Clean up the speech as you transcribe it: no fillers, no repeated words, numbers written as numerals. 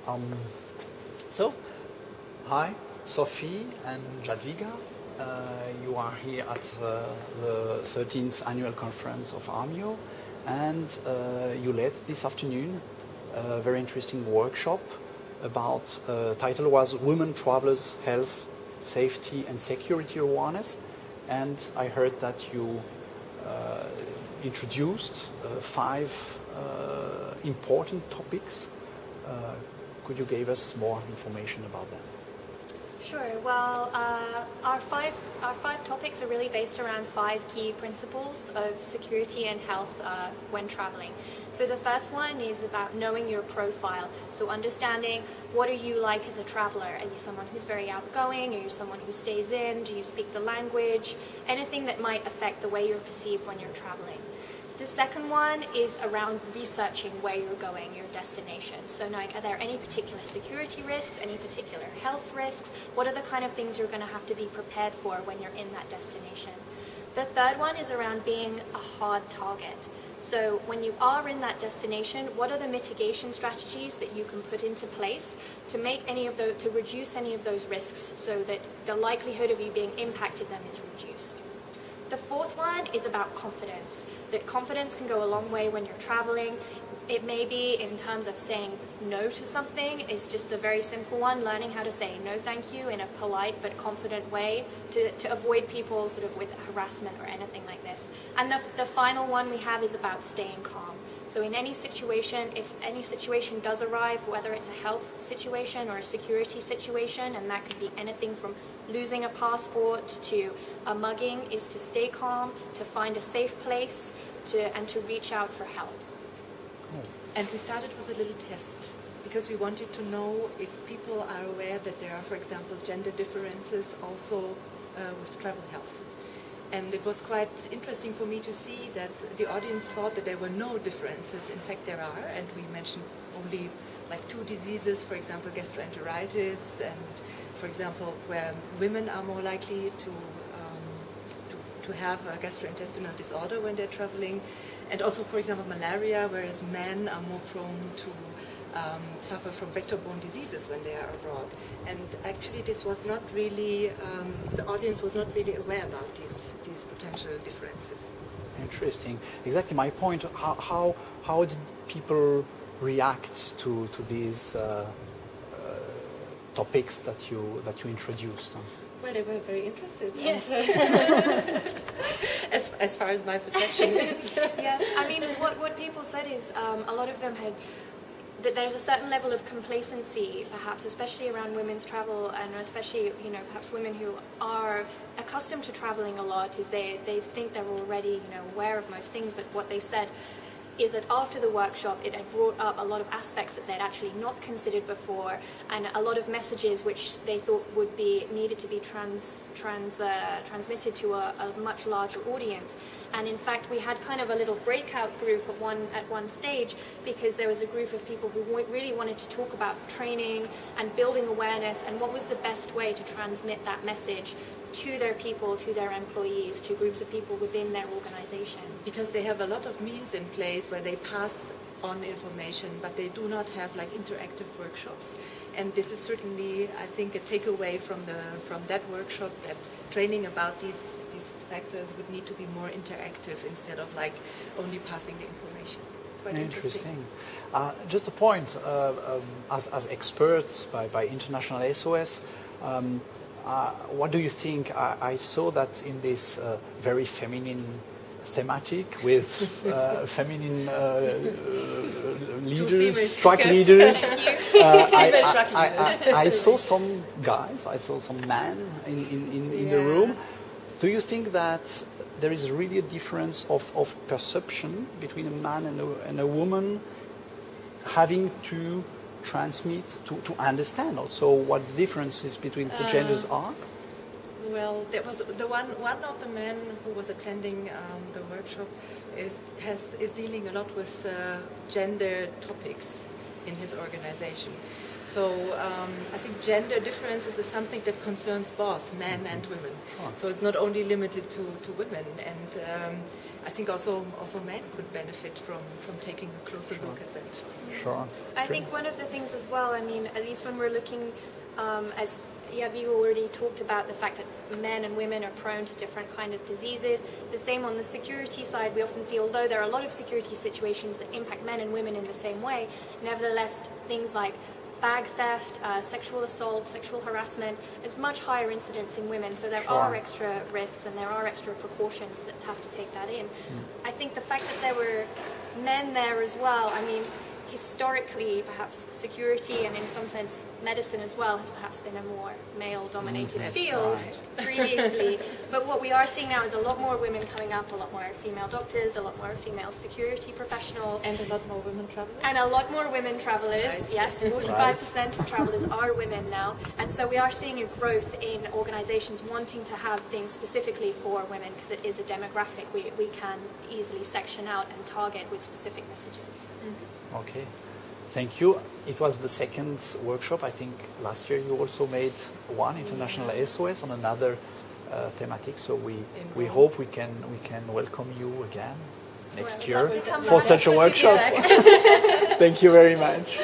Um, so, hi, Sophie and Jadwiga. You are here at the 13th annual conference of AHRMIO, and you led this afternoon a very interesting workshop about, title was Women Travelers Health, Safety and Security Awareness, and I heard that you introduced 5 important topics. Could you give us more information about that? Sure. Well, our five topics are really based around 5 key principles of security and health when traveling. So the first one is about knowing your profile. So understanding what are you like as a traveler. Are you someone who's very outgoing? Are you someone who stays in? Do you speak the language? Anything that might affect the way you're perceived when you're traveling. The second one is around researching where you're going, your destination. So knowing, are there any particular security risks, any particular health risks? What are the kind of things you're going to have to be prepared for when you're in that destination? The third one is around being a hard target. So when you are in that destination, what are the mitigation strategies that you can put into place to make any of those, to reduce any of those risks so that the likelihood of you being impacted them is reduced? The fourth one is about confidence, that confidence can go a long way when you're traveling. It may be in terms of saying no to something, is just the very simple one, learning how to say no thank you in a polite but confident way to avoid people sort of with harassment or anything like this. And the final one we have is about staying calm. So in any situation, if any situation does arrive, whether it's a health situation or a security situation, and that could be anything from losing a passport to a mugging, is to stay calm, to find a safe place, and to reach out for help. And we started with a little test because we wanted to know if people are aware that there are, for example, gender differences also with travel health. And it was quite interesting for me to see that the audience thought that there were no differences. In fact, there are, and we mentioned only like 2 diseases, for example, gastroenteritis, and for example, where women are more likely to have a gastrointestinal disorder when they're traveling, and also, for example, malaria, whereas men are more prone to suffer from vector-borne diseases when they are abroad. And actually this was not really, the audience was not really aware about these potential differences. Interesting. Exactly my point. How did people react to these topics that you introduced? Well, they were very interested. Yes. as far as my perception is. Yeah, I mean, what people said is a lot of them had, that there's a certain level of complacency, perhaps, especially around women's travel, and especially, you know, perhaps women who are accustomed to traveling a lot, is they think they're already, you know, aware of most things, but what they said is that after the workshop it had brought up a lot of aspects that they'd actually not considered before, and a lot of messages which they thought would be needed to be transmitted to a much larger audience. And in fact we had kind of a little breakout group at one stage, because there was a group of people who really wanted to talk about training and building awareness and what was the best way to transmit that message to their people, to their employees, to groups of people within their organization. Because they have a lot of means in place where they pass on information, but they do not have like interactive workshops. And this is certainly, I think, a takeaway from that workshop, that training about these factors would need to be more interactive instead of like only passing the information. Quite interesting. Just a point, as experts by International SOS, what do you think? I saw that in this very feminine thematic with feminine leaders, truck leaders. I saw some guys, I saw some men in the room. Do you think that there is really a difference of perception between a man and a woman, having to transmit, to understand also what the differences between the genders are? Well, there was one of the men who was attending the workshop is dealing a lot with gender topics, in his organization. So I think gender differences is something that concerns both men and women. So it's not only limited to women, and I think also men could benefit from taking a closer look at that. Sure. I think one of the things as well, I mean, at least when we're looking, as Yavigo already talked about the fact that men and women are prone to different kind of diseases. The same on the security side, we often see, although there are a lot of security situations that impact men and women in the same way, nevertheless, things like bag theft, sexual assault, sexual harassment is much higher incidence in women, so there are extra risks and there are extra precautions that have to take that in. I think the fact that there were men there as well, I mean, historically, perhaps security and in some sense medicine as well has perhaps been a more male-dominated field previously. But what we are seeing now is a lot more women coming up, a lot more female doctors, a lot more female security professionals. And a lot more women travelers. And a lot more women travelers, Right. yes, 45% of travelers are women now. And so we are seeing a growth in organizations wanting to have things specifically for women because it is a demographic we can easily section out and target with specific messages. Okay, thank you. It was the second workshop. I think last year you also made one, International SOS, on another thematic. So we hope we can welcome you again next year love to come for back. such a workshop. Thank you very much.